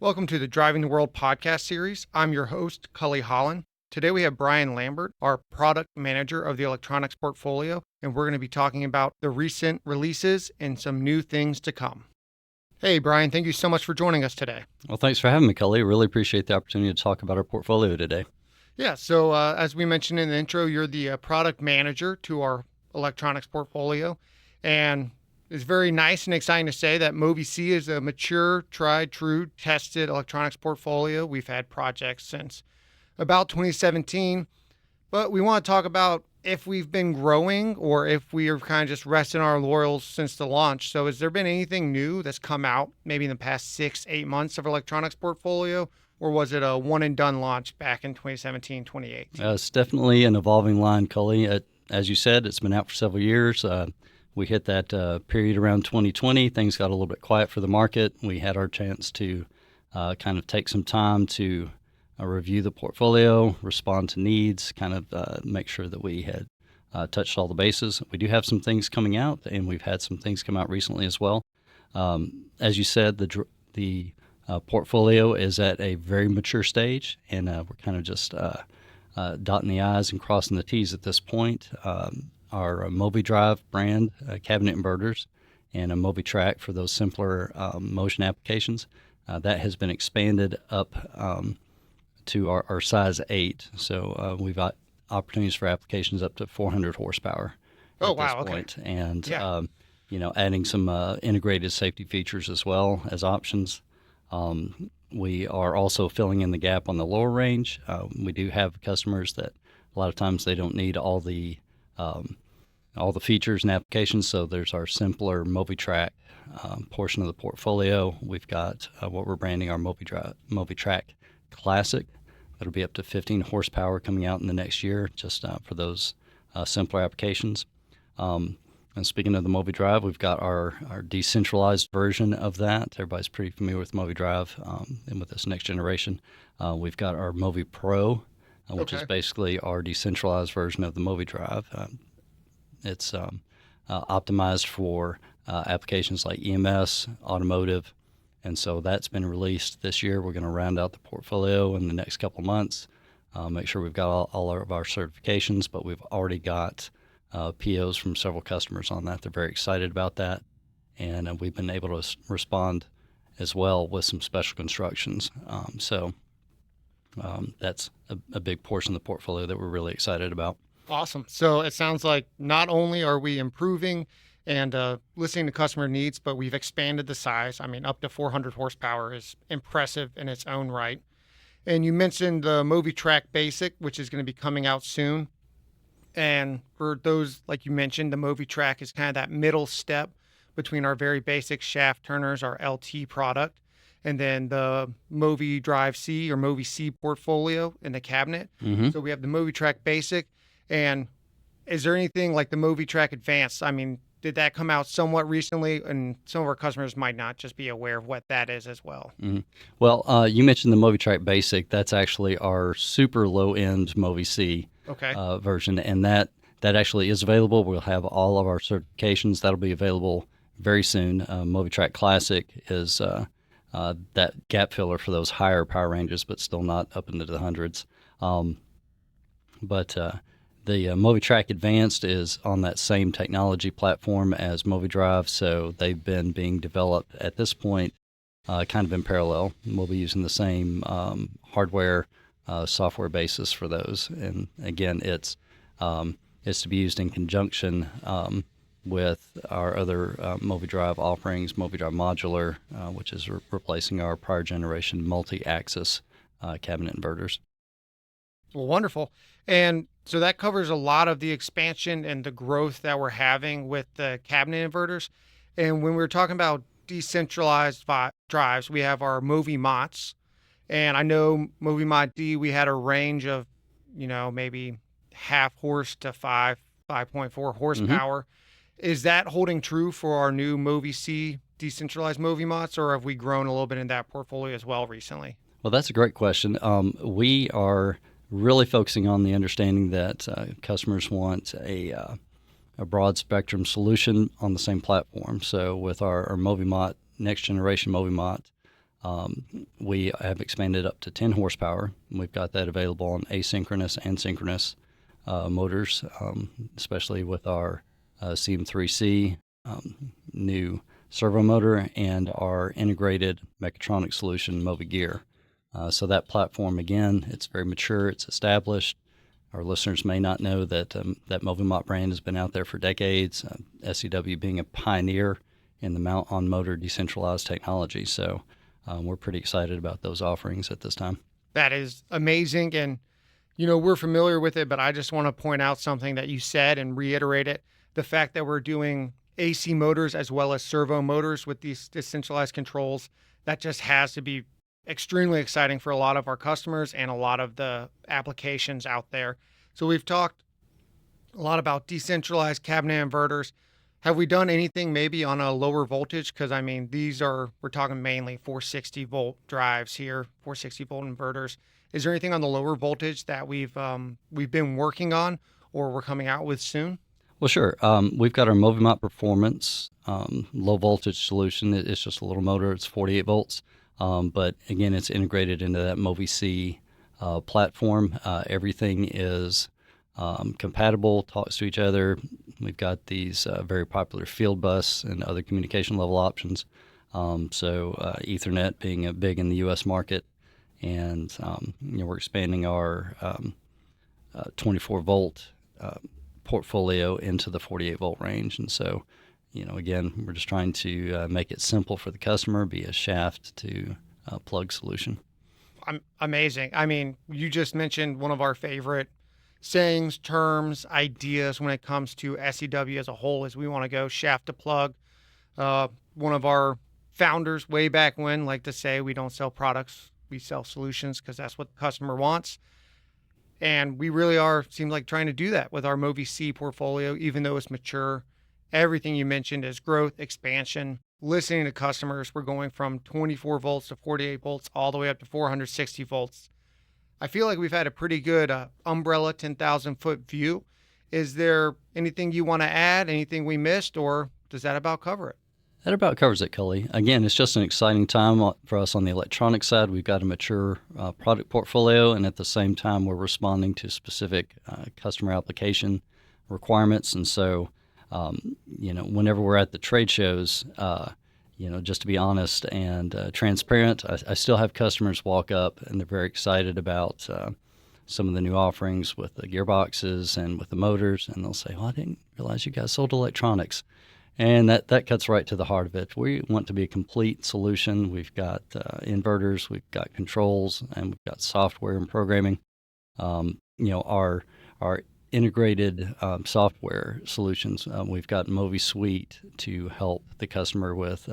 Welcome to the Driving the World podcast series. I'm your host, Cully Holland. Today we have Brian Lambert, our product manager of the electronics portfolio, and we're going to be talking about the recent releases and some new things to come. Hey, Brian, thank you so much for joining us today. Well, thanks for having me, Cully. Really appreciate the opportunity to talk about our portfolio today. Yeah, so as we mentioned in the intro, you're the product manager to our electronics portfolio, and it's very nice and exciting to say that Movi-C is a mature, tried, true, tested electronics portfolio. We've had projects since about 2017, but we want to talk about if we've been growing or if we are kind of just resting our laurels since the launch. So has there been anything new that's come out maybe in the past 6-8 months of electronics portfolio, or was it a one and done launch back in 2017, 2018? It's definitely an evolving line, Cully. As you said, it's been out for several years. We hit that period around 2020. Things got a little bit quiet for the market. We had our chance to kind of take some time to review the portfolio, respond to needs, kind of make sure that we had touched all the bases. We do have some things coming out, and we've had some things come out recently as well. As you said, the portfolio is at a very mature stage, and we're kind of just dotting the I's and crossing the T's at this point. Our MoviDrive brand cabinet inverters and a MoviTrack for those simpler motion applications, that has been expanded up to our size 8. So we've got opportunities for applications up to 400 horsepower at this point. And, adding some integrated safety features as well as options. We are also filling in the gap on the lower range. We do have customers that a lot of times they don't need all the features and applications, so there's our simpler MoviTrack portion of the portfolio. We've got what we're branding our MoviTrack Classic. That'll be up to 15 horsepower coming out in the next year, just for those simpler applications. And speaking of the MoviDrive, we've got our decentralized version of that. Everybody's pretty familiar with MoviDrive, and with this next generation, we've got our MoviPro, which is basically our decentralized version of the MoviDrive. It's optimized for applications like EMS, automotive, and so that's been released this year. We're going to round out the portfolio in the next couple of months, make sure we've got all of our certifications, but we've already got POs from several customers on that. They're very excited about that, and we've been able to respond as well with some special constructions. So that's a big portion of the portfolio that we're really excited about. Awesome. So it sounds like not only are we improving and listening to customer needs, but we've expanded the size. I mean, up to 400 horsepower is impressive in its own right. And you mentioned the MoviTrack Basic, which is going to be coming out soon. And for those, like you mentioned, the MoviTrack is kind of that middle step between our very basic shaft turners, our LT product, and then the MoviDrive C or Movi-C portfolio in the cabinet. Mm-hmm. So we have the MoviTrack Basic. And is there anything like the MoviTrack Advanced? I mean, did that come out somewhat recently? And some of our customers might not just be aware of what that is as well. Mm-hmm. Well, you mentioned the MoviTrack Basic. That's actually our super low-end Movi-C version, and that actually is available. We'll have all of our certifications. That'll be available very soon. MoviTrack Classic is that gap filler for those higher power ranges, but still not up into the hundreds. The MoviTrack Advanced is on that same technology platform as MoviDrive, so they've been being developed at this point kind of in parallel. We'll be using the same hardware, software basis for those. And again, it's to be used in conjunction with our other MoviDrive offerings, MoviDrive Modular, which is replacing our prior generation multi-axis cabinet inverters. Well, wonderful. And so that covers a lot of the expansion and the growth that we're having with the cabinet inverters. And when we're talking about decentralized drives, we have our MoviMots. And I know MoviMot D, we had a range of, maybe half horse to 5.4 horsepower. Mm-hmm. Is that holding true for our new Movi-C decentralized MoviMots, or have we grown a little bit in that portfolio as well recently? Well, that's a great question. We are really focusing on the understanding that customers want a broad spectrum solution on the same platform. So with our MoviMot, next generation MoviMot, We have expanded up to 10 horsepower. We've got that available on asynchronous and synchronous motors, especially with our CM3C new servo motor and our integrated mechatronic solution, Movi Gear. So that platform, again, it's very mature, it's established. Our listeners may not know that that Movimot brand has been out there for decades, SEW being a pioneer in the mount-on motor decentralized technology. So we're pretty excited about those offerings at this time. That is amazing. And, we're familiar with it, but I just want to point out something that you said and reiterate it. The fact that we're doing AC motors as well as servo motors with these decentralized controls, that just has to be extremely exciting for a lot of our customers and a lot of the applications out there. So we've talked a lot about decentralized cabinet inverters. Have we done anything maybe on a lower voltage? Because we're talking mainly 460 volt drives here, 460 volt inverters. Is there anything on the lower voltage that we've been working on or we're coming out with soon? Well, sure. We've got our Movimot Performance low voltage solution. It's just a little motor. It's 48 volts. But again, it's integrated into that Movi-C platform. Everything is compatible, talks to each other. We've got these very popular field bus and other communication level options. Ethernet being big in the U.S. market, and we're expanding our 24 volt portfolio into the 48 volt range. And so, again, we're just trying to make it simple for the customer, be a shaft to plug solution. Amazing. I mean, you just mentioned one of our favorite sayings, terms, ideas when it comes to SEW as a whole is we want to go shaft to plug. One of our founders way back when liked to say we don't sell products, we sell solutions because that's what the customer wants. And we really seem like trying to do that with our Movi-C portfolio, even though it's mature. Everything you mentioned is growth, expansion, listening to customers. We're going from 24 volts to 48 volts all the way up to 460 volts. I feel like we've had a pretty good umbrella 10,000 foot view. Is there anything you want to add, anything we missed, or does that about cover it? That about covers it, Cully. Again, it's just an exciting time for us on the electronic side. We've got a mature product portfolio, and at the same time, we're responding to specific customer application requirements. And so, whenever we're at the trade shows, just to be honest and transparent, I still have customers walk up and they're very excited about some of the new offerings with the gearboxes and with the motors. And they'll say, well, I didn't realize you guys sold electronics. And that cuts right to the heart of it. We want to be a complete solution. We've got inverters, we've got controls, and we've got software and programming. Our integrated software solutions. We've got Movi Suite to help the customer with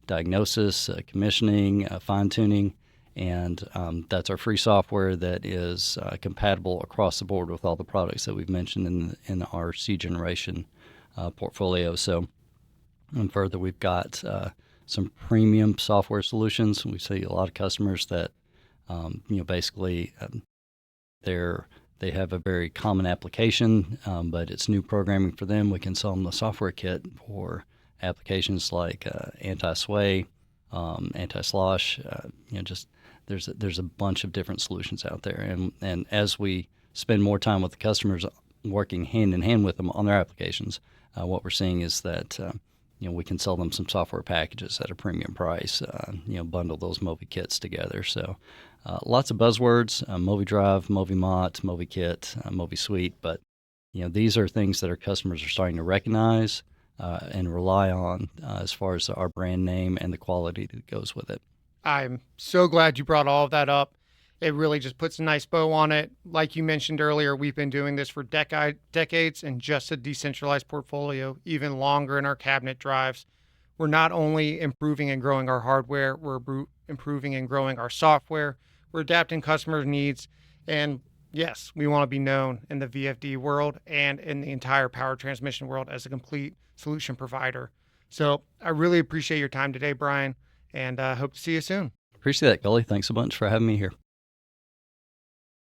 diagnosis, commissioning, fine-tuning, and that's our free software that is compatible across the board with all the products that we've mentioned in our C generation portfolio. So, and further, we've got some premium software solutions. We see a lot of customers that, basically they have a very common application, but it's new programming for them. We can sell them the software kit for applications like anti-sway, anti-slosh. There's a bunch of different solutions out there, and as we spend more time with the customers, working hand in hand with them on their applications, what we're seeing is that we can sell them some software packages at a premium price. Bundle those Movi kits together. So lots of buzzwords: Movi Drive, Movimot, Movi Kit, Movi Suite. But these are things that our customers are starting to recognize and rely on as far as our brand name and the quality that goes with it. I'm so glad you brought all of that up. It really just puts a nice bow on it. Like you mentioned earlier, we've been doing this for decades and just a decentralized portfolio, even longer in our cabinet drives. We're not only improving and growing our hardware, we're improving and growing our software. We're adapting customers' needs. And yes, we want to be known in the VFD world and in the entire power transmission world as a complete solution provider. So I really appreciate your time today, Brian, and hope to see you soon. Appreciate that, Gully. Thanks so much for having me here.